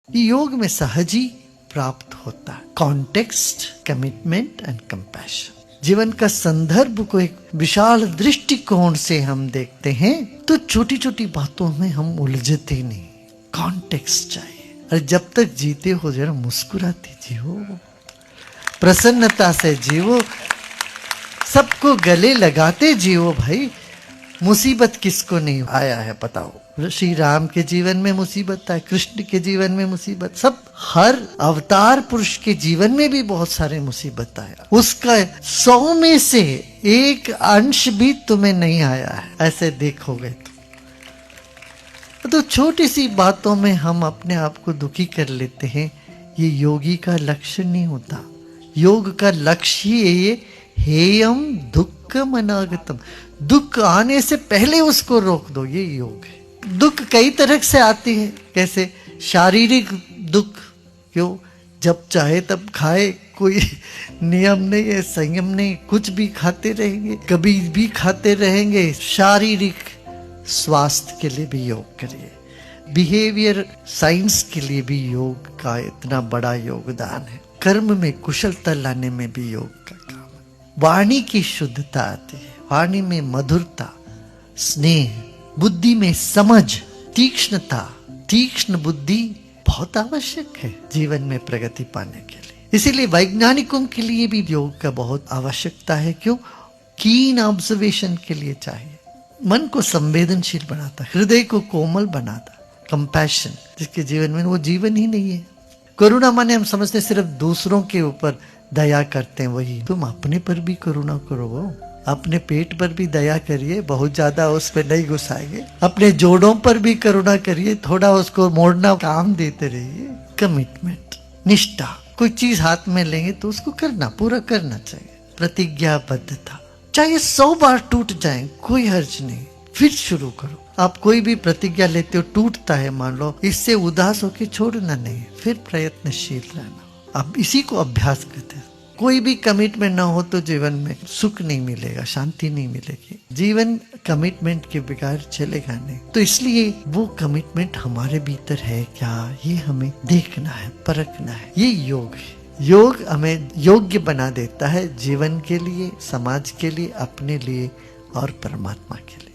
योग में सहज ही प्राप्त होता है। Context, commitment and compassion. जीवन का संदर्भ को एक विशाल दृष्टिकोण से हम देखते हैं तो छोटी छोटी बातों में हम उलझते नहीं। कॉन्टेक्स्ट चाहिए। और जब तक जीते हो जरा मुस्कुराते जियो, प्रसन्नता से जियो, सबको गले लगाते जियो। भाई मुसीबत किसको नहीं आया है बताओ। श्री राम के जीवन में मुसीबत है, कृष्ण के जीवन में मुसीबत, सब हर अवतार पुरुष के जीवन में भी बहुत सारे मुसीबत आया। उसका 100 में से 1 अंश भी तुम्हें नहीं आया है, ऐसे देखोगे तो छोटी सी बातों में हम अपने आप को दुखी कर लेते हैं। ये योगी का लक्ष्य नहीं होता। योग का लक्ष्य ये हेयम दुक्खम अनागतम, दुख आने से पहले उसको रोक दो, ये योग है। दुख कई तरह से आती है, कैसे शारीरिक दुख, क्यों जब चाहे तब खाए, कोई नियम नहीं है, संयम नहीं, कुछ भी खाते रहेंगे, कभी भी खाते रहेंगे। शारीरिक स्वास्थ्य के लिए भी योग करिए। बिहेवियर साइंस के लिए भी योग का इतना बड़ा योगदान है। कर्म में कुशलता लाने में भी योग का काम है। वाणी की शुद्धता आती है, वाणी में मधुरता, स्नेह, बुद्धि में समझ, तीक्ष्णता, तीक्ष्ण बुद्धि बहुत आवश्यक है जीवन में प्रगति पाने के लिए। इसीलिए वैज्ञानिकों के लिए भी योग का बहुत आवश्यकता है। क्यों? कीन ऑब्जर्वेशन के लिए चाहिए। मन को संवेदनशील बनाता, हृदय को कोमल बनाता। कंपैशन, जिसके जीवन में वो जीवन ही नहीं है। करुणा माने हम समझते सिर्फ दूसरों के ऊपर दया करते हैं, वही तुम अपने पर भी करुणा करो। अपने पेट पर भी दया करिए, बहुत ज्यादा उस पर नहीं घुसाएंगे। अपने जोड़ों पर भी करुणा करिए, थोड़ा उसको मोड़ना काम देते रहिए। कमिटमेंट, निष्ठा, कोई चीज हाथ में लेंगे तो उसको करना, पूरा करना चाहिए। प्रतिज्ञाबद्धता, चाहे 100 बार टूट जाए कोई हर्ज नहीं, फिर शुरू करो। आप कोई भी प्रतिज्ञा लेते हो, टूटता है मान लो, इससे उदास होकर छोड़ना नहीं, फिर प्रयत्नशील रहना। अब इसी को अभ्यास करते हैं। कोई भी कमिटमेंट ना हो तो जीवन में सुख नहीं मिलेगा, शांति नहीं मिलेगी। जीवन कमिटमेंट के बगैर चलेगा नहीं। तो इसलिए वो कमिटमेंट हमारे भीतर है क्या, ये हमें देखना है, परखना है। ये योग है। योग हमें योग्य बना देता है जीवन के लिए, समाज के लिए, अपने लिए और परमात्मा के लिए।